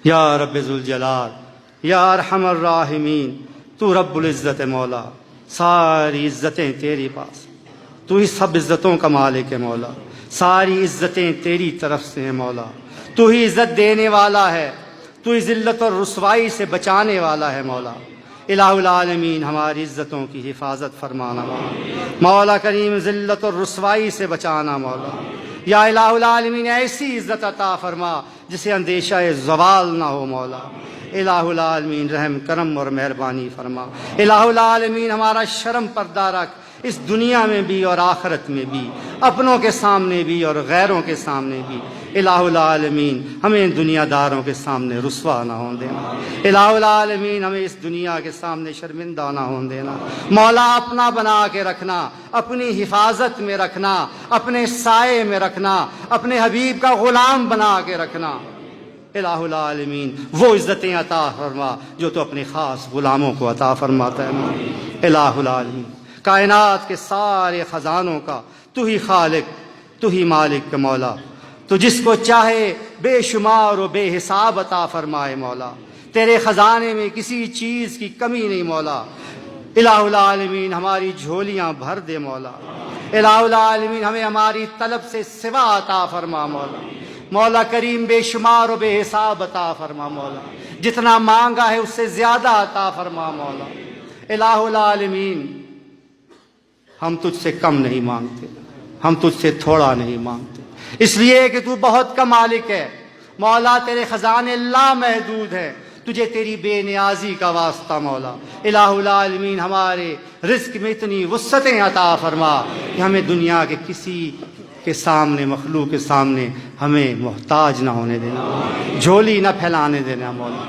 یا رب ذوالجلال، یا ارحم الراحمین، تو رب العزت مولا، ساری عزتیں تیری پاس، تو ہی سب عزتوں کا مالک ہے مولا، ساری عزتیں تیری طرف سے ہیں مولا، تو ہی عزت دینے والا ہے، تو ہی ذلت اور رسوائی سے بچانے والا ہے مولا۔ الہ العالمین ہماری عزتوں کی حفاظت فرمانا مولا، مولا کریم ذلت اور رسوائی سے بچانا مولا۔ یا الہ العالمین ایسی عزت عطا فرما جسے اندیشہ زوال نہ ہو مولا۔ الہ العالمین رحم کرم اور مہربانی فرما۔ الہ العالمین ہمارا شرم پردہ رکھ، اس دنیا میں بھی اور آخرت میں بھی، اپنوں کے سامنے بھی اور غیروں کے سامنے بھی۔ الہ العالمین ہمیں دنیا داروں کے سامنے رسوا نہ ہون دینا، الہ العالمین ہمیں اس دنیا کے سامنے شرمندہ نہ ہون دینا۔ مولا اپنا بنا کے رکھنا، اپنی حفاظت میں رکھنا، اپنے سائے میں رکھنا، اپنے حبیب کا غلام بنا کے رکھنا۔ الہ العالمین وہ عزتیں عطا فرما جو تو اپنے خاص غلاموں کو عطا فرماتا ہے۔ الہ العالمین کائنات کے سارے خزانوں کا تو ہی خالق، تو ہی مالک کا مولا، تو جس کو چاہے بے شمار و بے حساب عطا فرمائے مولا۔ تیرے خزانے میں کسی چیز کی کمی نہیں مولا۔ الہ العالمین ہماری جھولیاں بھر دے مولا۔ الہ العالمین ہمیں ہماری طلب سے سوا عطا فرما مولا۔ مولا کریم بے شمار و بے حساب عطا فرما مولا، جتنا مانگا ہے اس سے زیادہ عطا فرما مولا۔ الہ العالمین ہم تجھ سے کم نہیں مانگتے، ہم تجھ سے تھوڑا نہیں مانگتے، اس لیے کہ تو بہت کا مالک ہے مولا، تیرے خزانے لامحدود ہیں، تجھے تیری بے نیازی کا واسطہ مولا۔ الہ العالمین ہمارے رزق میں اتنی وسعتیں عطا فرما کہ ہمیں دنیا کے کسی کے سامنے، مخلوق کے سامنے ہمیں محتاج نہ ہونے دینا، جھولی نہ پھیلانے دینا مولا۔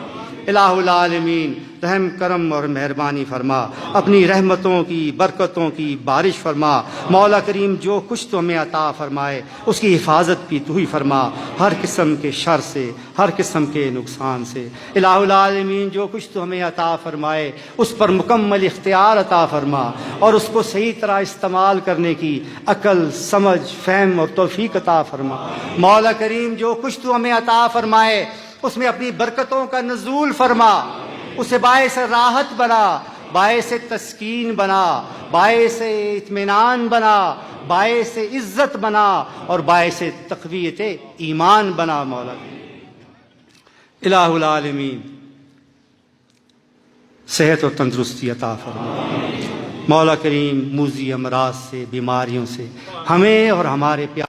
الہ العالمین رحم کرم اور مہربانی فرما، اپنی رحمتوں کی برکتوں کی بارش فرما مولا کریم، جو کچھ تو ہمیں عطا فرمائے اس کی حفاظت بھی تو ہی فرما، ہر قسم کے شر سے، ہر قسم کے نقصان سے۔ الہ العالمین جو کچھ تو ہمیں عطا فرمائے اس پر مکمل اختیار عطا فرما، اور اس کو صحیح طرح استعمال کرنے کی عقل، سمجھ، فہم اور توفیق عطا فرما مولا کریم، جو کچھ تو ہمیں عطا فرمائے اس میں اپنی برکتوں کا نزول فرما، اسے باعث راحت بنا، باعث تسکین بنا، باعث اطمینان بنا، باعث عزت بنا اور باعث تقویت ایمان بنا مولا۔ الہ العالمین صحت و تندرستی عطا فرما مولا کریم، موذی امراض سے، بیماریوں سے ہمیں اور ہمارے پیار